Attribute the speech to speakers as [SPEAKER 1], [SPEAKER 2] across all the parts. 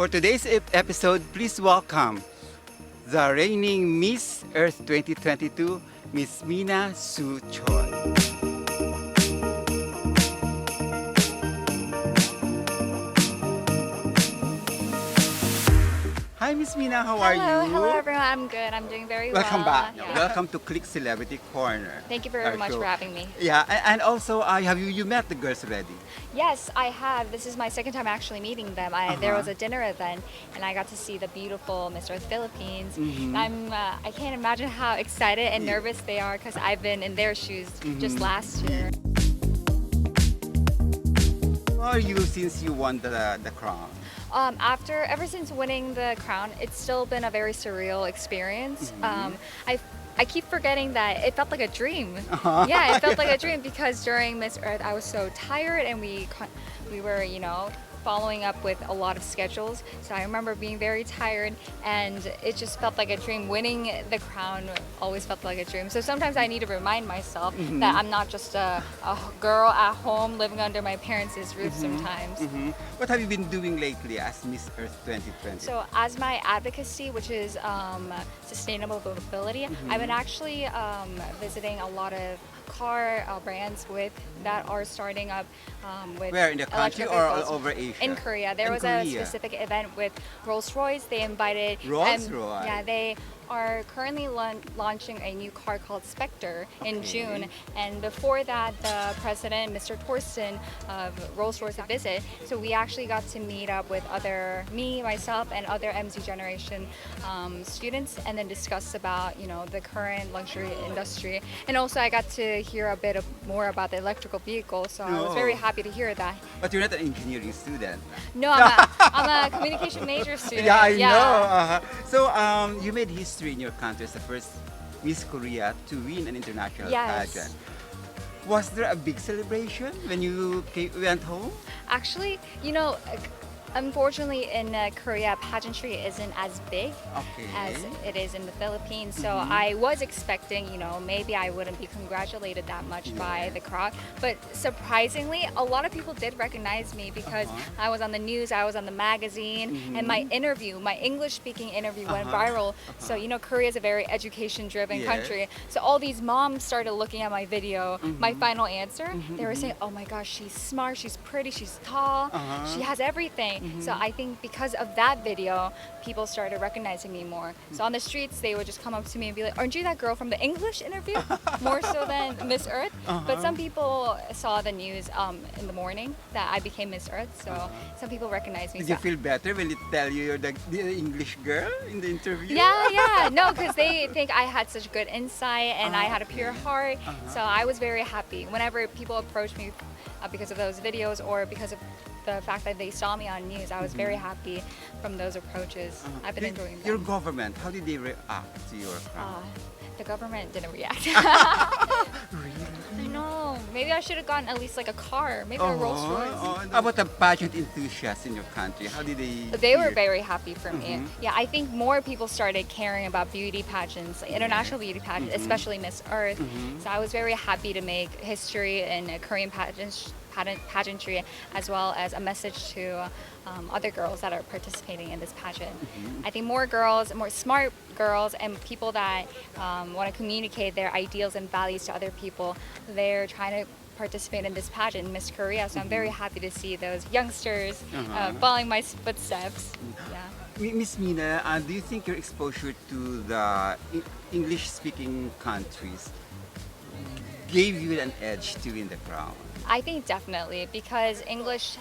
[SPEAKER 1] For today's episode, please welcome the reigning Miss Earth 2022, Miss Mina Su Choi. Hi, Miss Mina. How are you?
[SPEAKER 2] Hello everyone. I'm good. I'm doing very
[SPEAKER 1] Welcome
[SPEAKER 2] well.
[SPEAKER 1] back.
[SPEAKER 2] Yeah.
[SPEAKER 1] Welcome to KLIK Celebrity Corner.
[SPEAKER 2] Thank you very much
[SPEAKER 1] show.
[SPEAKER 2] for having me.
[SPEAKER 1] Yeah, and also, have you met the girls already?
[SPEAKER 2] Yes, I have. This is my second time actually meeting them. There was a dinner event, and I got to see the beautiful Miss Earth Philippines. And I can't imagine how excited and nervous they are because I've been in their shoes just last year.
[SPEAKER 1] How are you since you won the crown?
[SPEAKER 2] Ever since winning the crown, it's still been a very surreal experience. I keep forgetting that it felt like a dream. Yeah, it felt like a dream because during Miss Earth, I was so tired and we were, following up with a lot of schedules. So I remember being very tired and it just felt like a dream. Winning the crown always felt like a dream. So sometimes I need to remind myself that I'm not just a girl at home living under my parents' roof sometimes.
[SPEAKER 1] What have you been doing lately as Miss Earth 2020?
[SPEAKER 2] So as my advocacy, which is sustainable mobility, I've been actually visiting a lot of car brands that are starting up with
[SPEAKER 1] Where, in the country
[SPEAKER 2] electric
[SPEAKER 1] or all
[SPEAKER 2] vehicles.
[SPEAKER 1] over Asia?
[SPEAKER 2] In Korea. There was a specific event with Rolls-Royce. They invited
[SPEAKER 1] Rolls-Royce?
[SPEAKER 2] Yeah, they are currently launching a new car called Spectre in June. And before that, the president, Mr. Torsten of Rolls-Royce, a visit. So we actually got to meet up with myself, and other MZ generation students, and then discuss about the current luxury industry. And also, I got to hear a bit more about the electrical vehicle. So I was very happy to hear that.
[SPEAKER 1] But you're not an engineering student.
[SPEAKER 2] No, I'm a communication major student.
[SPEAKER 1] Yeah, I know. So you made history in your country as the first Miss Korea to win an international pageant. Was there a big celebration when you went home?
[SPEAKER 2] Actually, unfortunately in Korea, pageantry isn't as big as it is in the Philippines. So I was expecting, maybe I wouldn't be congratulated that much by the crowd. But surprisingly, a lot of people did recognize me because I was on the news, I was on the magazine, and my English-speaking interview went viral. So, Korea is a very education-driven country. So all these moms started looking at my video, my final answer. They were saying, oh my gosh, she's smart, she's pretty, she's tall, she has everything. So I think because of that video, people started recognizing me more. So on the streets, they would just come up to me and be like, aren't you that girl from the English interview? More so than Miss Earth. But some people saw the news in the morning that I became Miss Earth. So some people recognized me.
[SPEAKER 1] Did you feel better when they tell you you're the English girl in the interview?
[SPEAKER 2] Yeah. No, because they think I had such good insight and I had a pure heart. So I was very happy. Whenever people approached me because of those videos or because of the fact that they saw me on news, I was very happy from those approaches. I've been enjoying them.
[SPEAKER 1] Your government, how did they react to your crown?
[SPEAKER 2] The government didn't react.
[SPEAKER 1] Really?
[SPEAKER 2] I know. Maybe I should have gotten at least like a car, maybe a Rolls Royce.
[SPEAKER 1] How about the pageant enthusiasts in your country? How did they?
[SPEAKER 2] They were very happy for me. Yeah, I think more people started caring about beauty pageants, like international beauty pageants, especially Miss Earth. So I was very happy to make history in Korean pageantry, as well as a message to other girls that are participating in this pageant. I think more girls, more smart girls, and people that want to communicate their ideals and values to other people, they're trying to participate in this pageant, Miss Korea. So I'm very happy to see those youngsters following my footsteps. Yeah.
[SPEAKER 1] Miss Mina, do you think your exposure to the English-speaking countries gave you an edge to win the crown?
[SPEAKER 2] I think definitely, because English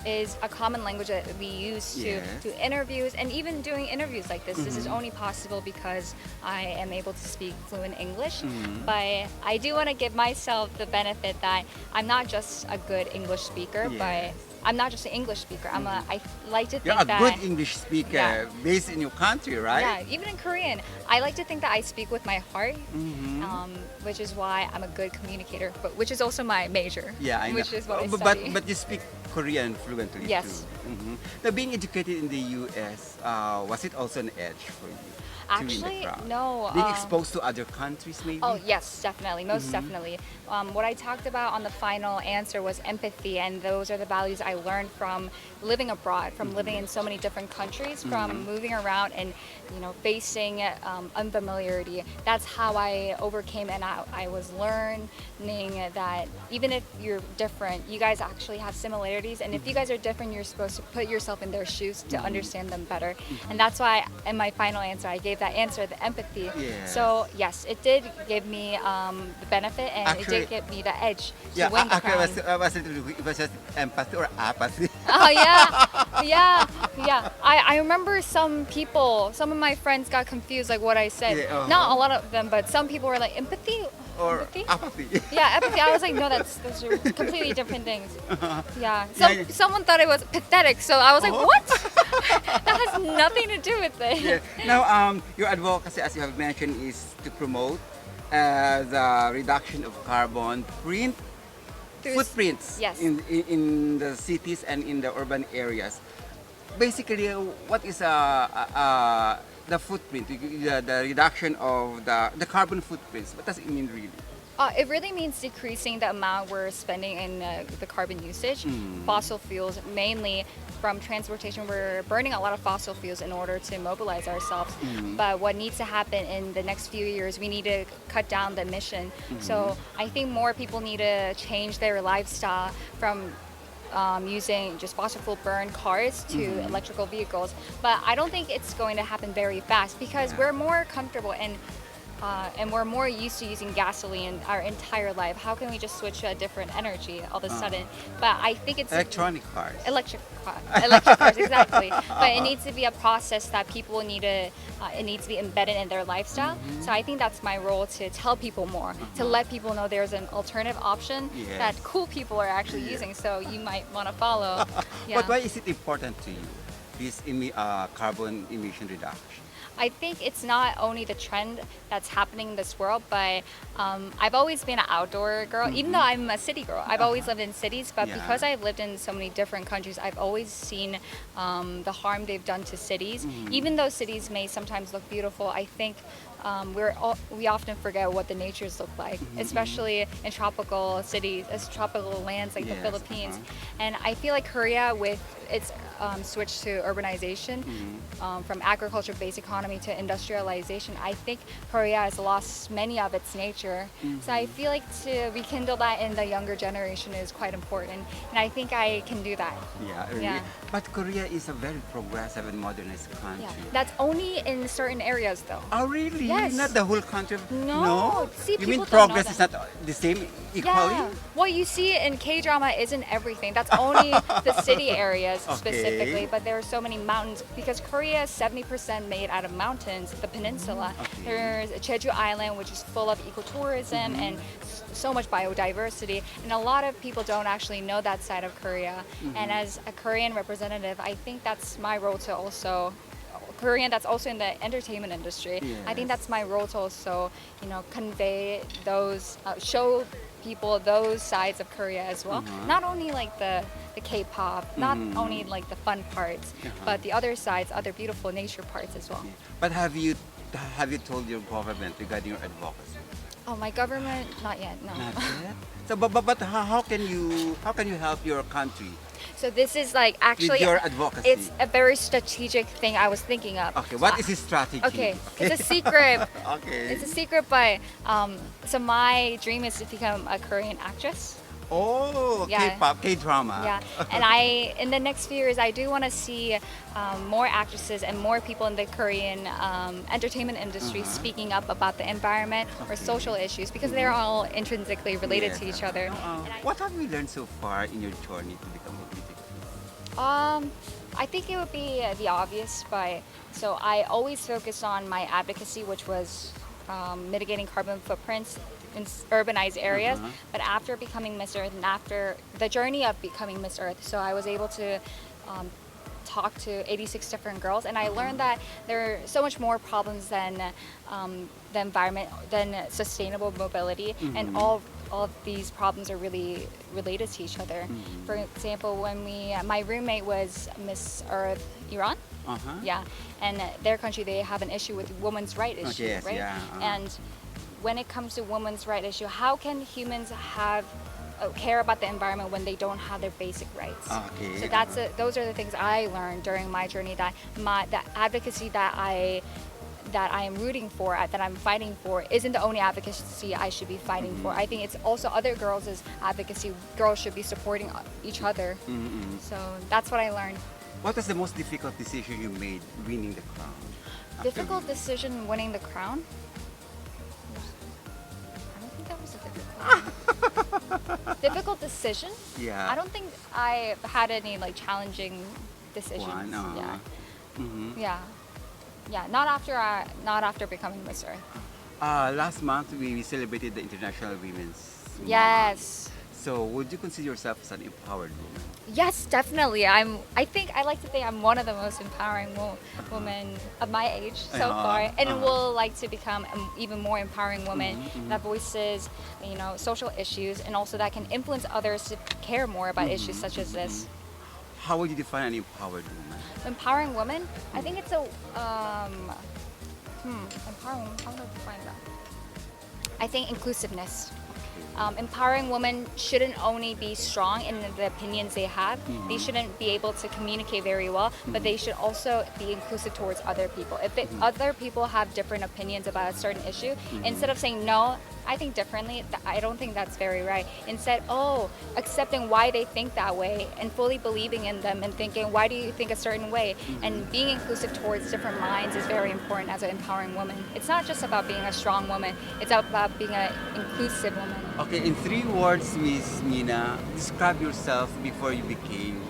[SPEAKER 2] is a common language that we use to do interviews, and even doing interviews like this. This is only possible because I am able to speak fluent English. But I do want to give myself the benefit that I'm not just a good English speaker, but I'm not just an English speaker. I like to think
[SPEAKER 1] You're a
[SPEAKER 2] that
[SPEAKER 1] good English speaker based in your country, right?
[SPEAKER 2] Yeah, even in Korean, I like to think that I speak with my heart, which is why I'm a good communicator, but which is also my major.
[SPEAKER 1] Yeah, I know.
[SPEAKER 2] Which is what I study.
[SPEAKER 1] But you speak Korean fluently
[SPEAKER 2] Yes.
[SPEAKER 1] too. Now, being educated in the U.S., was it also an edge for you to win the
[SPEAKER 2] Actually,
[SPEAKER 1] crowd?
[SPEAKER 2] no.
[SPEAKER 1] Being exposed to other countries, maybe?
[SPEAKER 2] Oh, yes, definitely, most definitely. What I talked about on the final answer was empathy, and those are the values I learned from living abroad, from living in so many different countries, from moving around and, facing unfamiliarity. That's how I overcame, and I was learning that even if you're different, you guys actually have similarities, and if you guys are different, you're supposed to put yourself in their shoes to understand them better. And that's why in my final answer, I gave that answer, the empathy.
[SPEAKER 1] Yes.
[SPEAKER 2] So yes, it did give me the benefit, and it did give me the edge to win the crown.
[SPEAKER 1] It was just empathy or apathy?
[SPEAKER 2] Oh yeah. I remember some of my friends got confused, like what I said.
[SPEAKER 1] Yeah,
[SPEAKER 2] Not a lot of them, but some people were like, empathy?
[SPEAKER 1] Or
[SPEAKER 2] Empathy?
[SPEAKER 1] apathy?
[SPEAKER 2] Yeah, empathy. I was like, no, those are completely different things. Yeah.
[SPEAKER 1] Yeah.
[SPEAKER 2] Someone thought it was pathetic, so I was like, what? That has nothing to do with it.
[SPEAKER 1] Yeah. Now, your advocacy, as you have mentioned, is to promote the reduction of carbon footprints
[SPEAKER 2] Yes.
[SPEAKER 1] in the cities and in the urban areas. Basically, what is the footprint, the reduction of the carbon footprints? What does it mean really?
[SPEAKER 2] It really means decreasing the amount we're spending in the carbon usage. Fossil fuels, mainly from transportation, we're burning a lot of fossil fuels in order to mobilize ourselves. But what needs to happen in the next few years, we need to cut down the emission. So I think more people need to change their lifestyle from using just fossil fuel burn cars to electrical vehicles. But I don't think it's going to happen very fast because we're more comfortable and we're more used to using gasoline our entire life. How can we just switch to a different energy all of a sudden? But I think it's
[SPEAKER 1] Electronic cars.
[SPEAKER 2] electric cars, exactly. But it needs to be a process that people need to. It needs to be embedded in their lifestyle. So I think that's my role, to tell people more, to let people know there's an alternative option that cool people are actually using. So you might want to follow. Yeah.
[SPEAKER 1] But why is it important to you, this carbon emission reduction?
[SPEAKER 2] I think it's not only the trend that's happening in this world, but I've always been an outdoor girl. Even though I'm a city girl, I've always lived in cities. But because I've lived in so many different countries, I've always seen the harm they've done to cities. Even though cities may sometimes look beautiful, I think we often forget what the natures look like, especially in tropical cities, tropical lands like the Philippines. And I feel like Korea, with its switch to urbanization, from agriculture-based economy to industrialization, I think Korea has lost many of its nature. So I feel like to rekindle that in the younger generation is quite important, and I think I can do that.
[SPEAKER 1] Yeah, really.
[SPEAKER 2] Yeah.
[SPEAKER 1] But Korea is a very progressive and modernized country.
[SPEAKER 2] Yeah. That's only in certain areas, though.
[SPEAKER 1] Oh, really?
[SPEAKER 2] Yes.
[SPEAKER 1] Not the whole country?
[SPEAKER 2] No. See,
[SPEAKER 1] you mean
[SPEAKER 2] people don't know
[SPEAKER 1] progress is
[SPEAKER 2] that.
[SPEAKER 1] not the same equally?
[SPEAKER 2] Yeah. What you see in K-drama isn't everything. That's only the city areas specifically, but there are so many mountains because Korea is 70% made out of mountains, the peninsula. There's Jeju Island, which is full of ecotourism and so much biodiversity, and a lot of people don't actually know that side of Korea. And as a Korean representative, I think that's my role to also Korean that's also in the entertainment industry. I think that's my role to also, convey those, show people those sides of Korea as well. Not only like the K-pop, not only like the fun parts, but the other sides, other beautiful nature parts as well.
[SPEAKER 1] But have you told your government regarding your advocacy?
[SPEAKER 2] Oh, my government, not yet. No.
[SPEAKER 1] Not yet. So, but how can you help your country?
[SPEAKER 2] So this is like actually
[SPEAKER 1] With your advocacy.
[SPEAKER 2] It's a very strategic thing I was thinking of.
[SPEAKER 1] Okay, what is this strategy?
[SPEAKER 2] Okay, it's a secret.
[SPEAKER 1] Okay.
[SPEAKER 2] It's a secret, but so my dream is to become a Korean actress.
[SPEAKER 1] Oh,
[SPEAKER 2] Yeah.
[SPEAKER 1] K-pop, K-drama.
[SPEAKER 2] Yeah, and in the next few years, I do want to see more actresses and more people in the Korean entertainment industry speaking up about the environment or social issues because they're all intrinsically related to each other.
[SPEAKER 1] What have you learned so far in your journey to become a critic?
[SPEAKER 2] I think it would be the obvious, but so I always focused on my advocacy, which was mitigating carbon footprints in urbanized areas. But after becoming Miss Earth and after the journey of becoming Miss Earth, so I was able to talk to 86 different girls, and I learned that there are so much more problems than the environment, than sustainable mobility, and all all of these problems are really related to each other. For example, when my roommate was Miss Earth Iran. Yeah, and their country, they have an issue with women's right issue,
[SPEAKER 1] yes,
[SPEAKER 2] right?
[SPEAKER 1] yeah,
[SPEAKER 2] And when it comes to women's right issue, how can humans have care about the environment when they don't have their basic rights?
[SPEAKER 1] Okay.
[SPEAKER 2] So those are the things I learned during my journey, that the advocacy that I am rooting for, that I'm fighting for, isn't the only advocacy I should be fighting for. I think it's also other girls' advocacy. Girls should be supporting each other. So that's what I learned.
[SPEAKER 1] What was the most difficult decision you made winning the crown?
[SPEAKER 2] Difficult decision winning the crown? I don't think that was a difficult one. Difficult decision?
[SPEAKER 1] Yeah.
[SPEAKER 2] I don't think I had any like challenging decisions.
[SPEAKER 1] One,
[SPEAKER 2] Yeah.
[SPEAKER 1] Mhm.
[SPEAKER 2] Yeah, not after becoming Miss Earth.
[SPEAKER 1] Last month we celebrated the International Women's Month.
[SPEAKER 2] Yes.
[SPEAKER 1] So would you consider yourself as an empowered woman?
[SPEAKER 2] Yes, definitely. I like to think I'm one of the most empowering women of my age so far, and will like to become an even more empowering woman that voices, social issues, and also that can influence others to care more about issues such as this.
[SPEAKER 1] How would you define an empowered woman?
[SPEAKER 2] Empowering woman, I think it's a empowering woman. How do I define that? I think inclusiveness. Empowering women shouldn't only be strong in the opinions they have. They shouldn't be able to communicate very well, but they should also be inclusive towards other people. If other people have different opinions about a certain issue, instead of saying no, I think differently, I don't think that's very right. Instead, accepting why they think that way and fully believing in them and thinking, why do you think a certain way? And being inclusive towards different minds is very important as an empowering woman. It's not just about being a strong woman, it's about being an inclusive woman.
[SPEAKER 1] Okay, in 3 words, Miss Mina, describe yourself before you became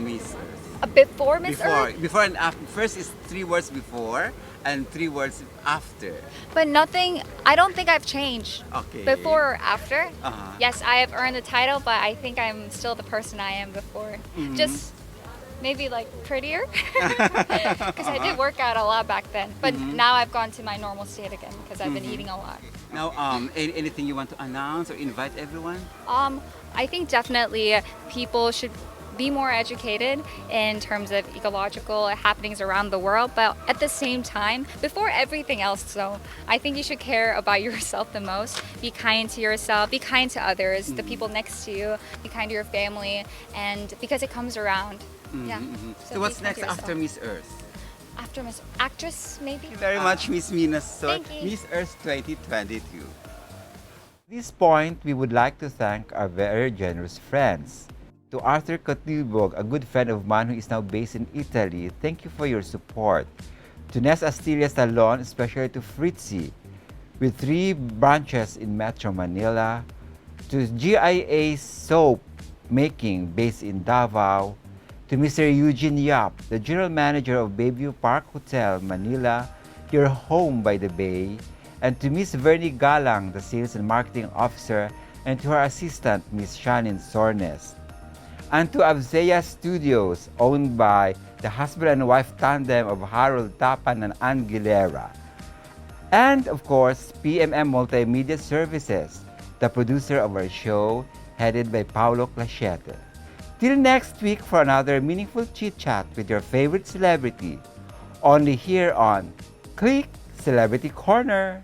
[SPEAKER 1] Miss Earth.
[SPEAKER 2] Before Miss Earth?
[SPEAKER 1] Before and after. First is 3 words before and 3 words after.
[SPEAKER 2] But I don't think I've changed.
[SPEAKER 1] Okay.
[SPEAKER 2] Before or after? Yes, I have earned the title, but I think I'm still the person I am before. Just maybe like prettier, because I did work out a lot back then. But now I've gone to my normal state again because I've been eating a lot.
[SPEAKER 1] Now, anything you want to announce or invite everyone?
[SPEAKER 2] I think definitely people should be more educated in terms of ecological happenings around the world, but at the same time, before everything else though, I think you should care about yourself the most. Be kind to yourself, be kind to others, the people next to you, be kind to your family, and because it comes around. Yeah.
[SPEAKER 1] So what's next after Miss Earth?
[SPEAKER 2] After Miss Actress, maybe?
[SPEAKER 1] Thank you very much, Miss Mina. So,
[SPEAKER 2] Thank you.
[SPEAKER 1] Miss Earth 2022.
[SPEAKER 3] At this point, we would like to thank our very generous friends. To Arthur Cotilbog, a good friend of mine who is now based in Italy, thank you for your support. To Nes Astilla Salon, especially to Fritzy, with 3 branches in Metro Manila. To GIA Soap Making, based in Davao. To Mr. Eugene Yap, the General Manager of Bayview Park Hotel, Manila, your home by the bay. And to Miss Vernie Galang, the Sales and Marketing Officer, and to her assistant, Miss Shannon Sornes. And to Avzea Studios, owned by the husband and wife tandem of Harold Tapan and Ann Gilera. And of course, PMM Multimedia Services, the producer of our show, headed by Paolo Clachete. Till next week for another meaningful chit-chat with your favorite celebrity, only here on KLIK Celebrity Corner.